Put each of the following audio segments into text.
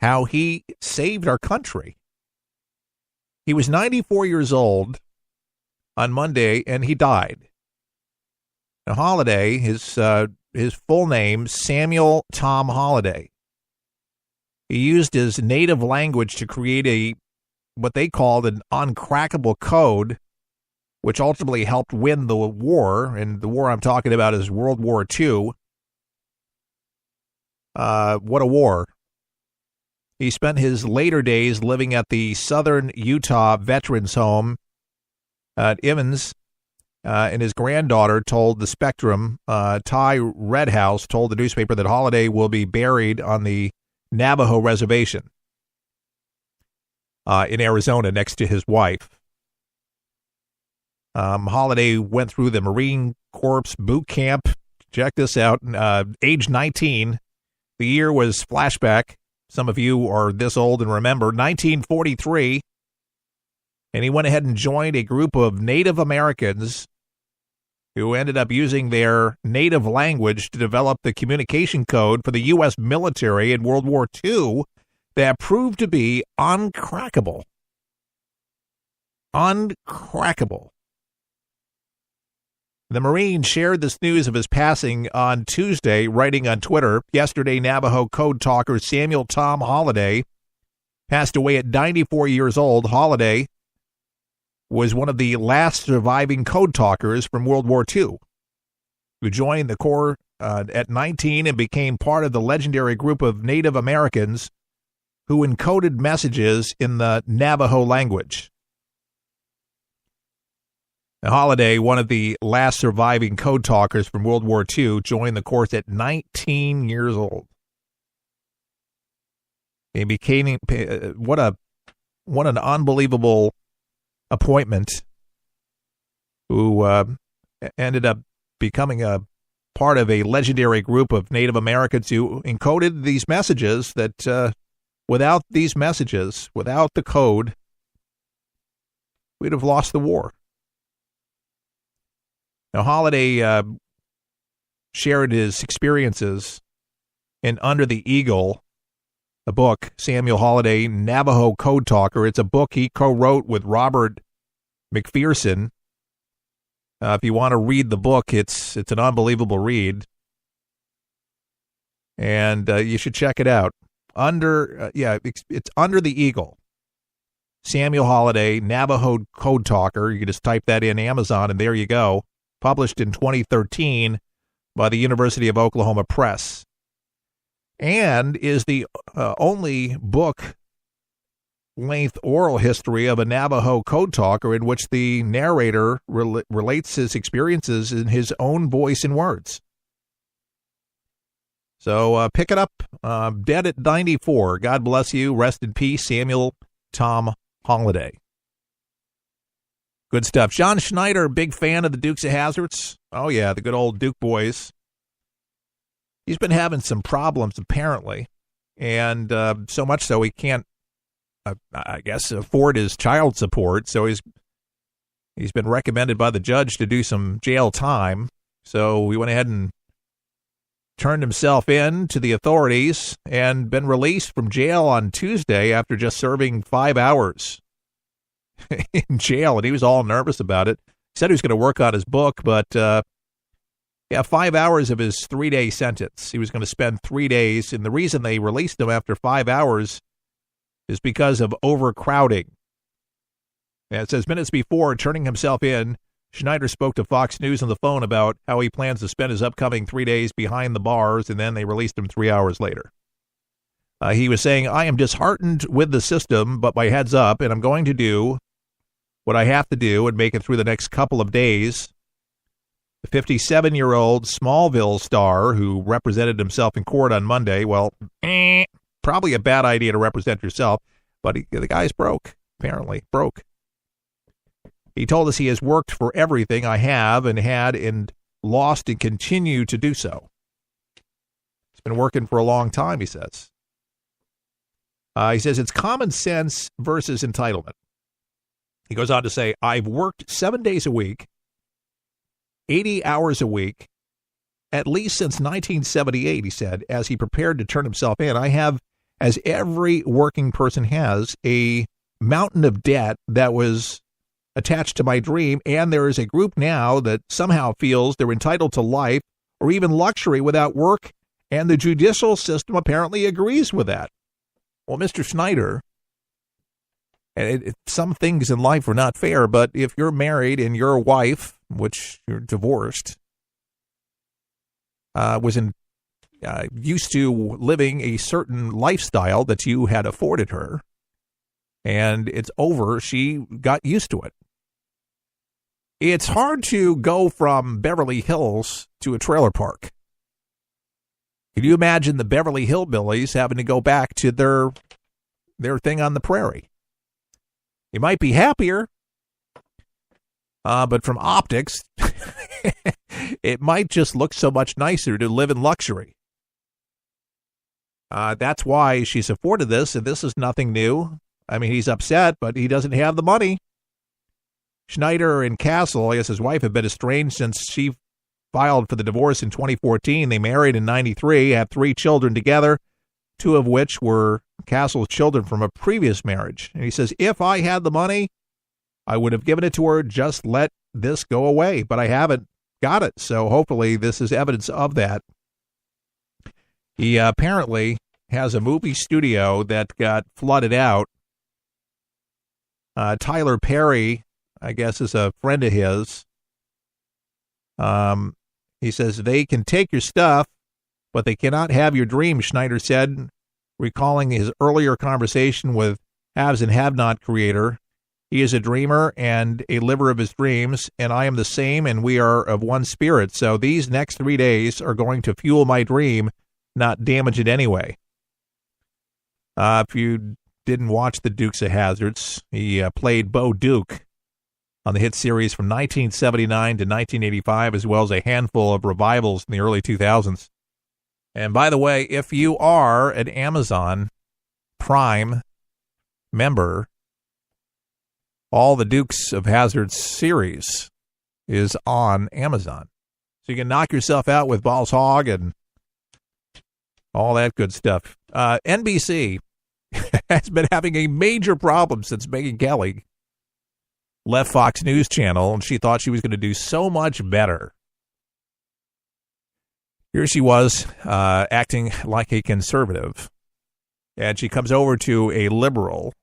how he saved our country. He was 94 years old on Monday, and he died. Now, Holiday, his full name, Samuel Tom Holiday. He used his native language to create what they called an uncrackable code, which ultimately helped win the war. And the war I'm talking about is World War II. What a war. He spent his later days living at the Southern Utah Veterans Home at Emmons, and his granddaughter told the Spectrum, Ty Redhouse told the newspaper that Holiday will be buried on the Navajo reservation in Arizona next to his wife. Holiday went through the Marine Corps boot camp. Check this out. Age 19. The year was flashback. Some of you are this old and remember 1943. And he went ahead and joined a group of Native Americans who ended up using their native language to develop the communication code for the U.S. military in World War II that proved to be uncrackable. Uncrackable. The Marine shared this news of his passing on Tuesday, writing on Twitter, yesterday Navajo code talker Samuel Tom Holiday passed away at 94 years old. Holiday was one of the last surviving code talkers from World War II, who joined the Corps at 19 and became part of the legendary group of Native Americans who encoded messages in the Navajo language. Holiday, one of the last surviving code talkers from World War II, joined the Corps at 19 years old. He became what an unbelievable appointment. Who ended up becoming a part of a legendary group of Native Americans who encoded these messages that without these messages, without the code, we'd have lost the war. Now, Holiday shared his experiences in Under the Eagle, a book, Samuel Holiday, Navajo Code Talker. It's a book he co-wrote with Robert McPherson. If you want to read the book, it's an unbelievable read, and you should check it out. It's Under the Eagle. Samuel Holiday, Navajo Code Talker. You can just type that in Amazon, and there you go. Published in 2013 by the University of Oklahoma Press, and is the only book-length oral history of a Navajo code talker in which the narrator relates his experiences in his own voice and words. So pick it up. Dead at 94. God bless you. Rest in peace, Samuel Tom Holiday. Good stuff. John Schneider, big fan of the Dukes of Hazzards. Oh, yeah, the good old Duke boys. He's been having some problems, apparently, and so much so he can't, I guess, afford his child support. So he's been recommended by the judge to do some jail time. So we went ahead and turned himself in to the authorities and been released from jail on Tuesday after just serving 5 hours in jail, and he was all nervous about it. He said he was going to work on his book, but 5 hours of his 3-day sentence. He was going to spend 3 days, and the reason they released him after 5 hours is because of overcrowding. And it says minutes before turning himself in, Schneider spoke to Fox News on the phone about how he plans to spend his upcoming 3 days behind the bars, and then they released him 3 hours later. He was saying, I am disheartened with the system, but my head's up, and I'm going to do what I have to do and make it through the next couple of days. The 57-year-old Smallville star who represented himself in court on Monday, probably a bad idea to represent yourself, but the guy's broke, apparently, broke. He told us he has worked for everything I have and had and lost and continue to do so. He's been working for a long time, he says. He says it's common sense versus entitlement. He goes on to say, I've worked 7 days a week, 80 hours a week, at least since 1978, he said, as he prepared to turn himself in. I have as every working person has, a mountain of debt that was attached to my dream, and there is a group now that somehow feels they're entitled to life or even luxury without work, and the judicial system apparently agrees with that. Well, Mr. Schneider, some things in life are not fair, but if you're married and your wife, which you're divorced, was used to living a certain lifestyle that you had afforded her, and it's over, she got used to it. It's hard to go from Beverly Hills to a trailer park. Can you imagine the Beverly Hillbillies having to go back to their thing on the prairie? You might be happier, but from optics, it might just look so much nicer to live in luxury. That's why she's afforded this, and this is nothing new. I mean, he's upset, but he doesn't have the money. Schneider and Castle, I guess his wife, have been estranged since she filed for the divorce in 2014. They married in 93, had 3 children together, 2 of which were Castle's children from a previous marriage. And he says, if I had the money, I would have given it to her, just let this go away. But I haven't got it, so hopefully this is evidence of that. He apparently has a movie studio that got flooded out. Tyler Perry, I guess, is a friend of his. He says, they can take your stuff, but they cannot have your dreams, Schneider said, recalling his earlier conversation with Haves and Have Not creator. He is a dreamer and a liver of his dreams, and I am the same, and we are of one spirit. So these next 3 days are going to fuel my dream, not damage it anyway. If you didn't watch The Dukes of Hazzards, he played Bo Duke on the hit series from 1979 to 1985, as well as a handful of revivals in the early 2000s. And by the way, if you are an Amazon Prime member, all the Dukes of Hazzard series is on Amazon. So you can knock yourself out with Balls Hog and all that good stuff. NBC has been having a major problem since Megan Kelly left Fox News Channel, and she thought she was going to do so much better. Here she was acting like a conservative, and she comes over to a liberal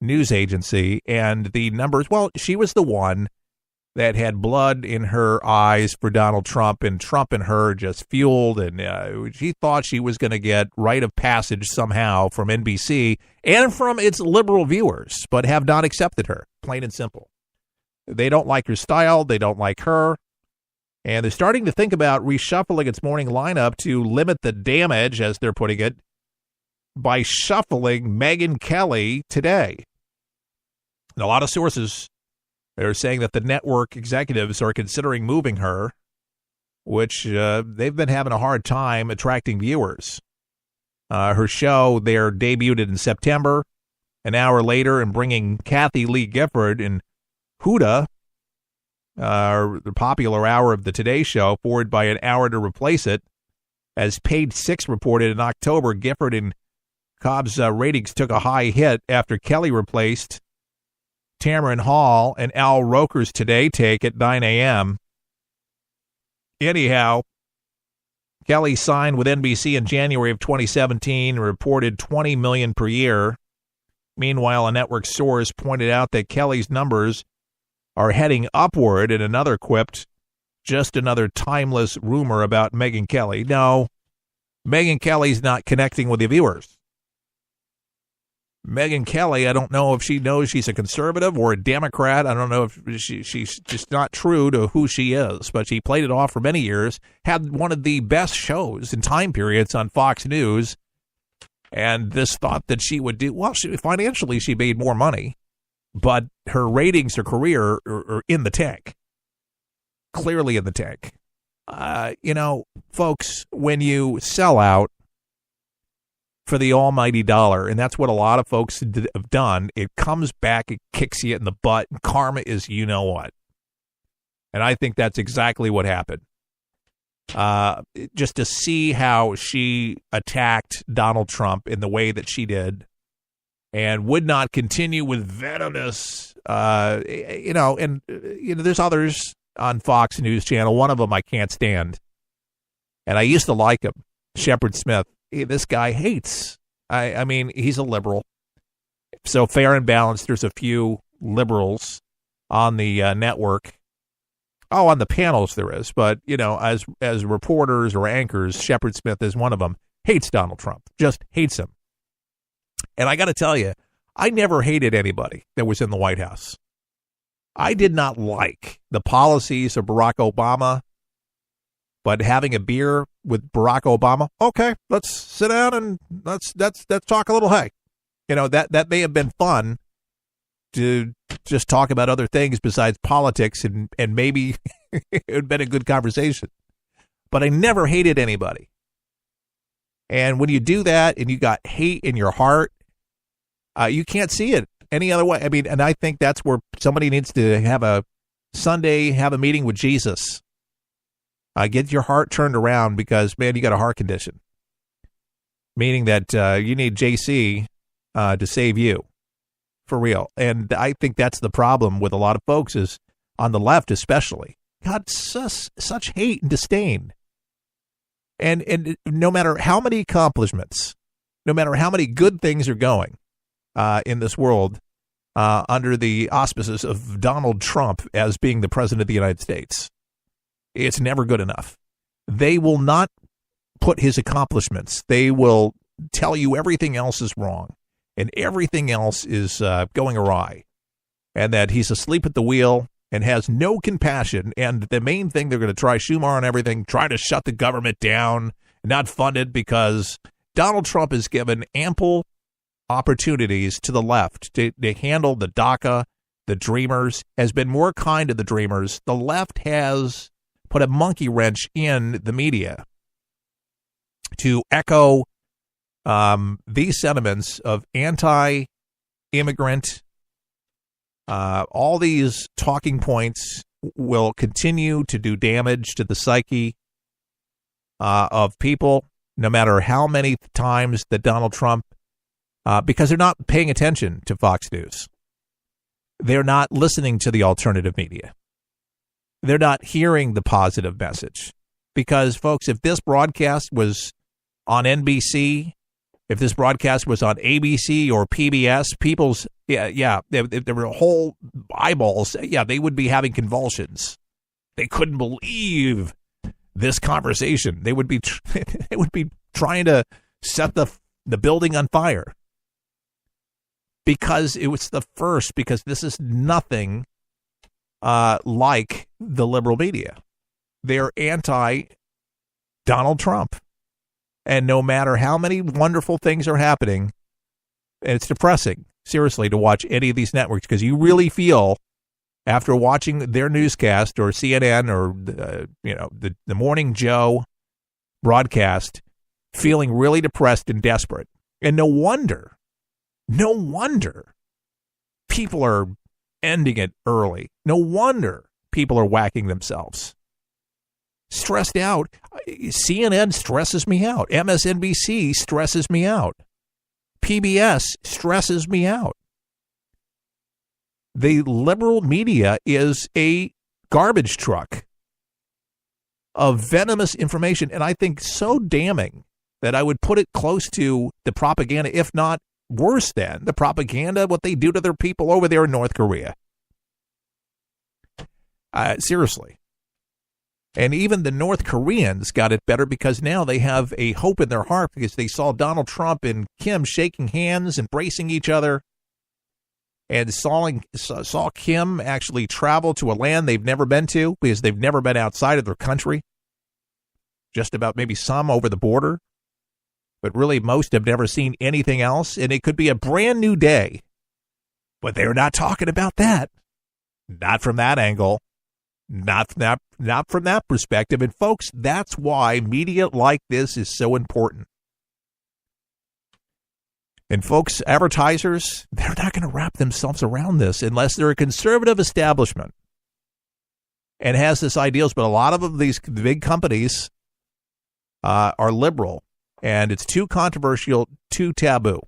news agency, and the numbers, well, she was the one that had blood in her eyes for Donald Trump, and Trump and her just fueled, and she thought she was going to get rite of passage somehow from NBC and from its liberal viewers, but have not accepted her, plain and simple. They don't like her style, they don't like her, and they're starting to think about reshuffling its morning lineup to limit the damage, as they're putting it, by shuffling Megan Kelly today. And a lot of sources are saying that the network executives are considering moving her, which they've been having a hard time attracting viewers. Her show there debuted in September, an hour later, and bringing Kathy Lee Gifford and Huda, the popular hour of the Today Show, forward by an hour to replace it. As Page Six reported in October, Gifford and Cobb's ratings took a high hit after Kelly replaced Tamron Hall and Al Roker's Today Take at 9 a.m. Anyhow, Kelly signed with NBC in January of 2017 and reported $20 million per year. Meanwhile, a network source pointed out that Kelly's numbers are heading upward, and another quipped, just another timeless rumor about Megan Kelly. No, Megan Kelly's not connecting with the viewers. Megan Kelly, I don't know if she knows she's a conservative or a Democrat. I don't know if she's just not true to who she is, but she played it off for many years, had one of the best shows in time periods on Fox News, and this thought that she would do, well, financially she made more money, but her ratings, her career are in the tank, clearly in the tank. Folks, when you sell out for the almighty dollar, and that's what a lot of folks have done, it comes back, it kicks you in the butt, and karma is you know what. And I think that's exactly what happened. just to see how she attacked Donald Trump in the way that she did and would not continue with venomous, there's others on Fox News Channel. One of them I can't stand. And I used to like him, Shepard Smith. This guy hates. I mean, he's a liberal. So fair and balanced, there's a few liberals on the network. Oh, on the panels there is. But, as reporters or anchors, Shepard Smith is one of them. Hates Donald Trump. Just hates him. And I got to tell you, I never hated anybody that was in the White House. I did not like the policies of Barack Obama, but having a beer with Barack Obama, okay, let's sit down and let's talk a little. Hey, that may have been fun to just talk about other things besides politics, and maybe it would have been a good conversation. But I never hated anybody. And when you do that and you got hate in your heart, you can't see it any other way. I mean, and I think that's where somebody needs to have a meeting with Jesus. Get your heart turned around because, man, you got a heart condition. Meaning that you need JC to save you. For real. And I think that's the problem with a lot of folks is on the left especially. God, such hate and disdain. And no matter how many accomplishments, no matter how many good things are going in this world under the auspices of Donald Trump as being the president of the United States, it's never good enough. They will not put his accomplishments. They will tell you everything else is wrong and everything else is going awry and that he's asleep at the wheel and has no compassion. And the main thing, they're going to try Schumer on everything, try to shut the government down, not fund it because Donald Trump has given ample opportunities to the left to handle the DACA, the Dreamers, has been more kind to the Dreamers. The left has put a monkey wrench in the media to echo these sentiments of anti-immigrant. All these talking points will continue to do damage to the psyche of people, no matter how many times that Donald Trump, because they're not paying attention to Fox News. They're not listening to the alternative media. They're not hearing the positive message. Because, folks, if this broadcast was on NBC, if this broadcast was on ABC or PBS, people's, there were whole eyeballs, they would be having convulsions. They couldn't believe this conversation. They would be trying to set the building on fire. Because it was the first, because this is nothing like the liberal media. They're anti-Donald Trump. And no matter how many wonderful things are happening, and it's depressing, seriously, to watch any of these networks, because you really feel, after watching their newscast or CNN or the Morning Joe broadcast, feeling really depressed and desperate. And no wonder people are ending it early. No wonder people are whacking themselves. Stressed out. CNN stresses me out. MSNBC stresses me out. PBS stresses me out. The liberal media is a garbage truck of venomous information, and I think so damning that I would put it close to the propaganda, if not worse than the propaganda, what they do to their people over there in North Korea. Seriously. And even the North Koreans got it better because now they have a hope in their heart because they saw Donald Trump and Kim shaking hands, embracing each other, and saw Kim actually travel to a land they've never been to because they've never been outside of their country. Just about maybe some over the border. But really most have never seen anything else. And it could be a brand new day. But they're not talking about that. Not from that angle. Not from that perspective. And folks, that's why media like this is so important. And folks, advertisers, they're not going to wrap themselves around this unless they're a conservative establishment and has this ideals. But a lot of them, these big companies, are liberal, and it's too controversial, too taboo.